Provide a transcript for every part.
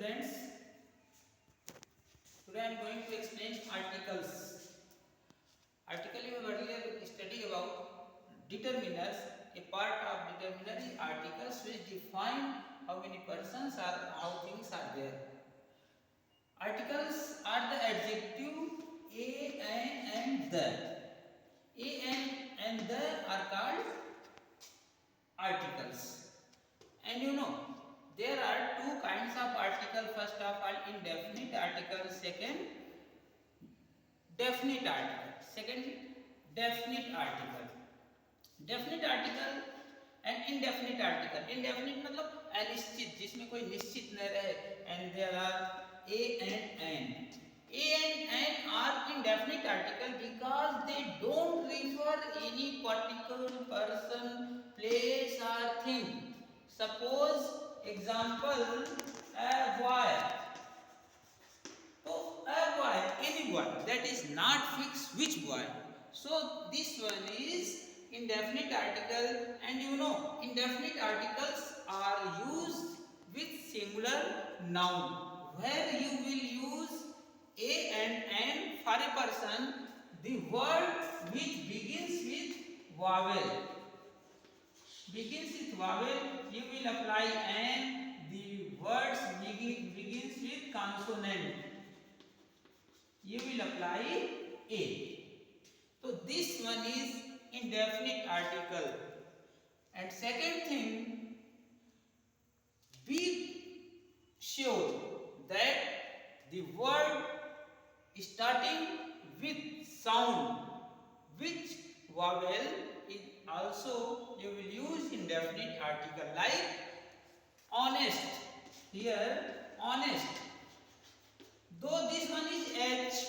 students, today I am going to explain articles. Article you have earlier studied about determiners. A part of determiner is articles which define how many persons or how things are there. Articles are the adjective a, an and the. A, an and the are called articles. And you know, there are two kinds of article. First of all, indefinite article. Second, definite article. Second, definite article. Definite article and indefinite article. Indefinite मतलब अनिश्चित, जिसमें कोई निश्चित न रहे. And there are a and an. A and an are indefinite article because they don't refer any particular person, place or thing. Suppose example, a boy. So a boy, any boy, that is not fixed which boy. So this one is indefinite article, and you know indefinite articles are used with singular noun, where you will use a and an for a person, the word which begins with vowel. Begins with vowel, you will apply an. The words begins with consonant, you will apply a. So this one is indefinite article. And second thing, be sure that the word starting with sound, which vowel, is also you will use indefinite article, like honest. Here honest, though this one is H,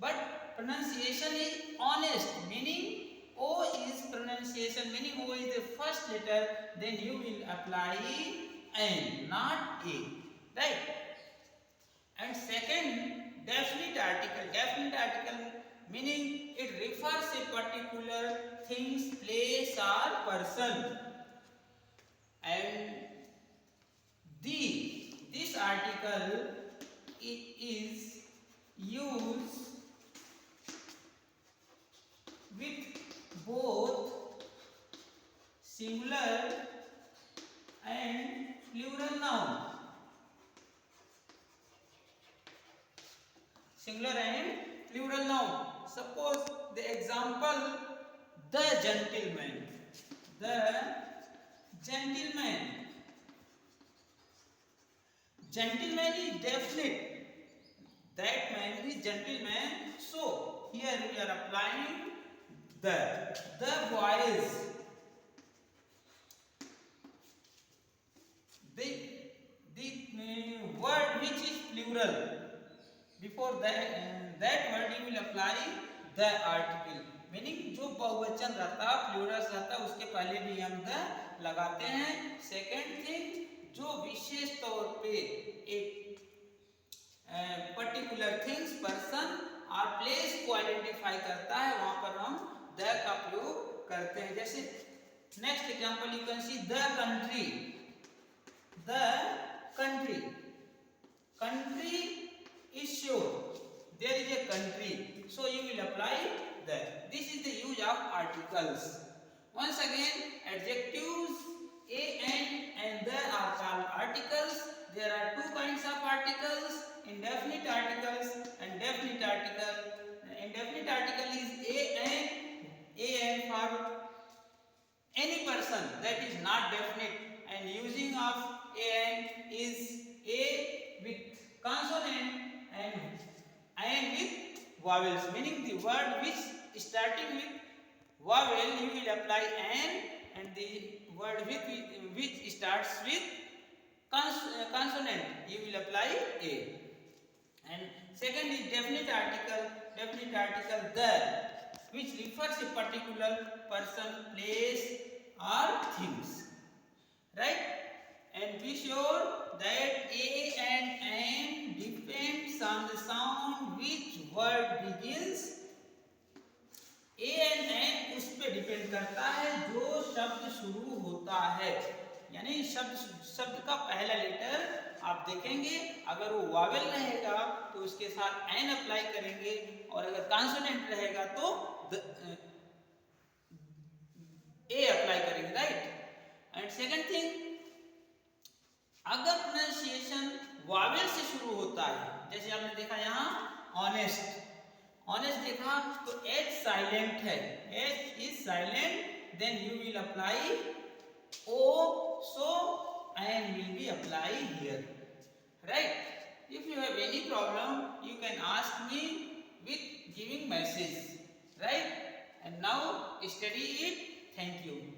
but pronunciation is honest, meaning O is pronunciation, meaning O is the first letter, then you will apply N, not A, right? And second, definite article meaning it refers a particular things, place or person. And this article is used with both singular and plural noun. Singular and plural noun. Suppose the example, the gentleman. The gentleman. Gentleman is definite. That man is gentleman. So here we are applying the boys. The word which is plural. Before that word you will apply the article, meaning जो बहुवचन रहता, plural रहता, उसके पहले भी हम the लगाते हैं. सेकेंड थिंग, जो विशेष तौर पे एक पर्टिकुलर थिंग्स, पर्सन और प्लेस को आइडेंटिफाई करता है, वहां पर हम द का प्रयोग करते हैं. जैसे next example you can see the country. The country, country is sure, there is a country, so you will apply that. This is the use of articles. Once again, adjectives a and the are called articles. There are two kinds of articles, indefinite articles and definite article. Indefinite article is a for any person that is not definite, and using of a is a with consonant and with vowels, meaning the word which starting with vowel you will apply an, and the word which starts with consonant you will apply a. And second is definite article the, which refers a particular person, place or things, right? And be sure that a and an depends on the sound which word begins. a and an उस पे depend करता है जो शब्द शुरू होता है, यानी शब्द का पहला लेटर आप देखेंगे अगर वो वावेल रहेगा तो उसके साथ एन अप्लाई करेंगे और अगर कॉन्सोनेंट रहेगा तो ए अप्लाई करेंगे, राइट। एंड सेकंड थिंग, अगर प्रोनाउंसिएशन वावेल से शुरू होता है, जैसे आपने देखा यहाँ ऑनेस्ट, ऑनेस्ट देखा तो एच साइलेंट है, H is silent, then you will apply O, so and will be applied here, right? If you have any problem you can ask me with giving message, right? And now study it. Thank you.